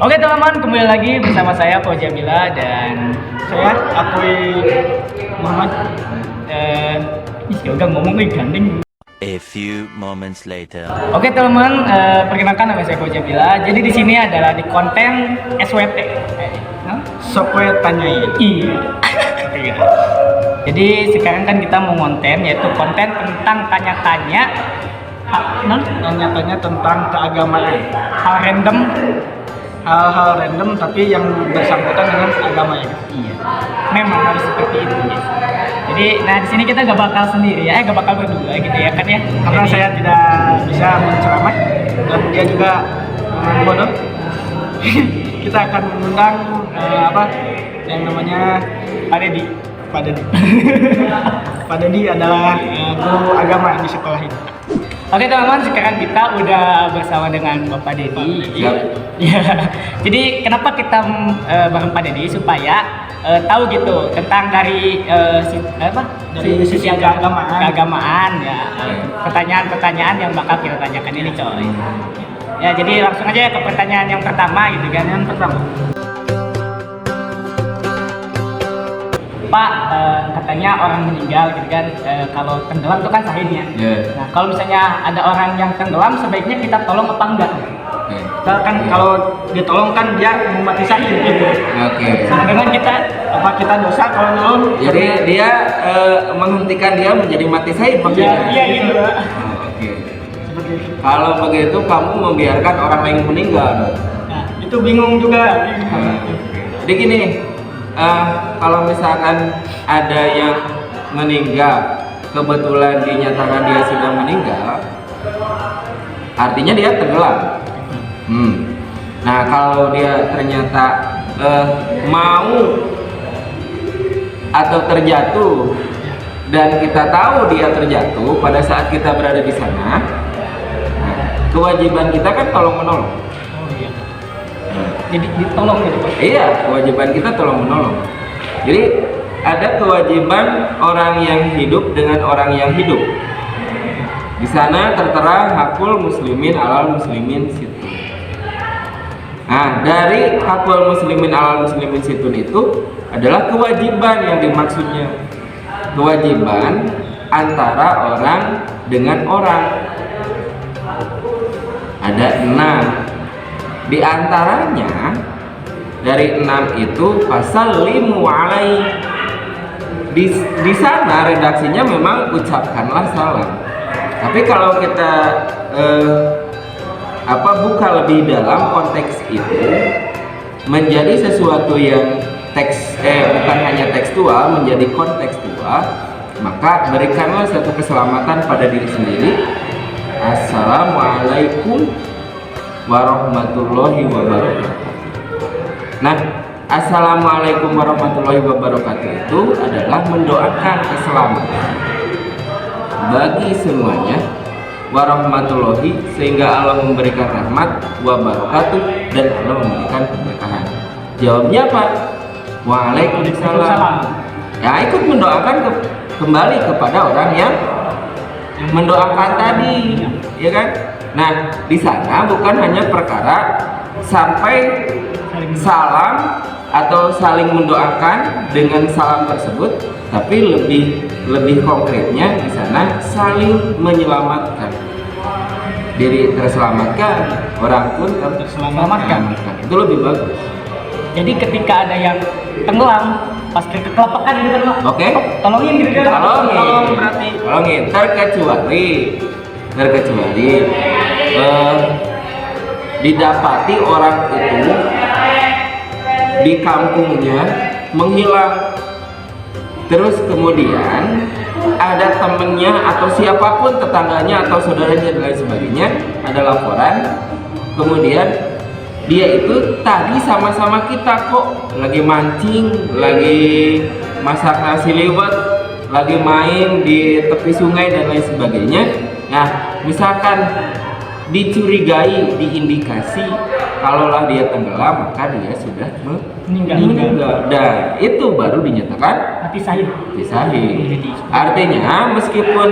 Oke teman-teman, kembali lagi bersama saya Fauzi Abila dan saya Akui Muhammad. Udah ngomong gandeng. A few moments later. Oke teman-teman, perkenalkan nama saya Fauzi Abila. Jadi di sini adalah di konten SWT. Sokwe tanyain. Iya. Jadi sekarang kan kita mau konten, yaitu konten tentang tanya-tanya Tanya-tanya tentang keagamaan. hal Hal-hal random tapi yang bersangkutan dengan agama ya. Iya, memang harus seperti itu guys. Jadi, nah di sini kita gak bakal sendiri ya, gak bakal berdua gitu ya kan ya. Karena Jadi, saya tidak bisa menceramah dan dia juga bodoh. Kita akan mengundang yang namanya Pak Dedi. Pak Dedi. Pak Dedi adalah guru agama di sekolah ini. Oke teman-teman, sekarang kita udah bersama dengan Bapak Dedi. Siap. Ya. Jadi kenapa kita bareng Pak Dedi supaya tahu gitu tentang dari Dari sisi keagamaan ya, pertanyaan-pertanyaan yang bakal kita tanyakan ini coy. Ya jadi langsung aja ke pertanyaan yang pertama gitu kan. Yang pertama, Pak, katanya orang meninggal gitu kan, kalau tenggelam itu kan sahihnya. Yeah. Nah kalau misalnya ada orang yang tenggelam, sebaiknya kita tolong apa enggak? Kan kalau ditolong kan dia mati sahih gitu. Oke. Sedangkan kita dosa kalau nolong. Jadi dia menghentikan dia menjadi mati sahih maksudnya. Iya gitu. Oke. Seperti itu. Kalau begitu kamu membiarkan orang lain meninggal. Nah, itu bingung juga. Jadi gini, kalau misalkan ada yang meninggal, kebetulan dinyatakan dia sudah meninggal, artinya dia tenggelam. Nah kalau dia ternyata mau atau terjatuh dan kita tahu dia terjatuh pada saat kita berada di sana, nah, kewajiban kita kan tolong menolong. Oh iya. Jadi ditolong gitu Pak. Iya, kewajiban kita tolong menolong. Jadi ada kewajiban orang yang hidup dengan orang yang hidup. Di sana tertera hakul muslimin alal muslimin situ. Nah, dari hakul muslimin alal muslimin situ itu adalah kewajiban yang dimaksudnya. Kewajiban antara orang dengan orang. Ada 6. Di antaranya dari 6 itu pasal limu alai. Di sana redaksinya memang ucapkanlah salam. Tapi kalau kita buka lebih dalam konteks itu menjadi sesuatu yang bukan hanya tekstual, menjadi kontekstual, maka berikanlah satu keselamatan pada diri sendiri. Assalamualaikum warahmatullahi wabarakatuh. Nah, assalamualaikum warahmatullahi wabarakatuh itu adalah mendoakan keselamatan bagi semuanya, warahmatullahi, sehingga Allah memberikan rahmat, wabarakatuh, dan Allah memberikan keberkahan. Jawabnya apa? Waalaikumsalam. Ya, ikut mendoakan kembali kepada orang yang mendoakan tadi, ya kan? Nah, di sana bukan hanya perkara sampai salam atau saling mendoakan dengan salam tersebut, tapi lebih konkretnya di sana saling menyelamatkan. Diri terselamatkan, orang pun terselamatkan. Itu lebih bagus. Jadi ketika ada yang tenggelam, pas kekelapakan gitu kan Pak. Oke. Tolongin gitu kan. Tolongin. Terkecuali didapati orang itu di kampungnya menghilang, terus kemudian ada temennya atau siapapun, tetangganya atau saudaranya dan lain sebagainya, ada laporan, kemudian dia itu tadi sama-sama kita kok lagi mancing, lagi masak nasi liwet, lagi main di tepi sungai dan lain sebagainya. Nah, misalkan dicurigai, diindikasi kalaulah dia tenggelam, maka dia sudah meninggal. Dan itu baru dinyatakan mati sahih. Artinya meskipun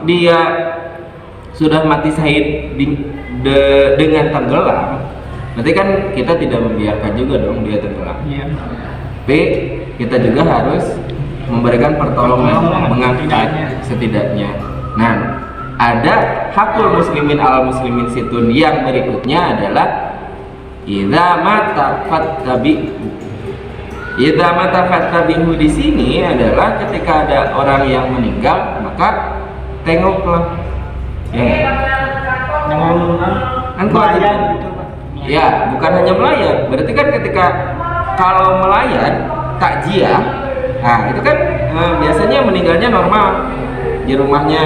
dia sudah mati syahid dengan tenggelam, berarti kan kita tidak membiarkan juga dong dia tenggelam. Iya. Tapi kita juga harus memberikan pertolongan, mengangkat setidaknya. Nah, ada hakul muslimin al muslimin situn yang berikutnya adalah idza mata fattabi'u. Idza mata fattabi'u di sini adalah ketika ada orang yang meninggal, maka tengoklah. Ya. Jangan Melayat gitu, Pak. Ya, bukan hanya melayat. Berarti kan ketika kalau melayat takjiah, nah itu kan biasanya meninggalnya normal di rumahnya.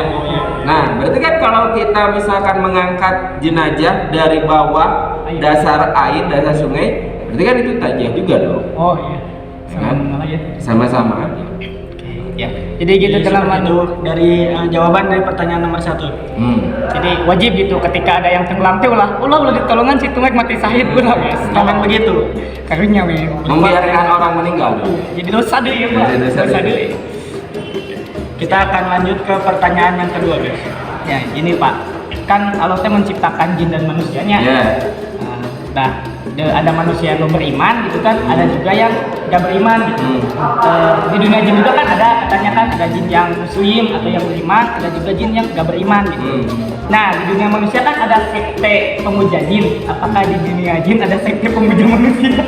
Nah, berarti kan kalau kita misalkan mengangkat jenazah dari bawah dasar air, dasar sungai, berarti kan itu takjiah juga dong. Oh iya. Kan? Melayat. Sama-sama aja. Ya. Jadi gitu dalam itu dari jawaban dari pertanyaan nomor 1. Jadi wajib gitu ketika ada yang tenggelam teh ulah ditolongan situ mek mati syahid ulah guys. Jangan begitu. Karunya men. Membiarkan orang meninggal dong. Jadi dosa deh ya, Pak. Jadi dosa deui. Kita akan lanjut ke pertanyaan yang kedua, guys. Ya, ini Pak. Kan Allah teh menciptakan jin dan manusianya. Ya. Nah, ada manusia yang beriman gitu kan, ada juga yang gak beriman gitu. Di dunia jin juga kan ada katanya kan ada jin yang muslim atau yang beriman, ada juga jin yang gak beriman gitu. Nah, di dunia manusia kan ada sekte pemuja jin. Apakah di dunia jin ada sekte pemuja manusia?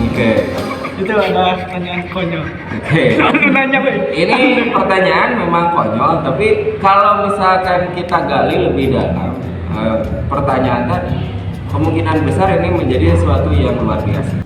Oke. Itu ada pertanyaan konyol. Oke. Lalu nanya, Boy. Ini pertanyaan memang konyol, tapi kalau misalkan kita gali lebih dalam pertanyaan tadi, kemungkinan besar ini menjadi sesuatu yang luar biasa.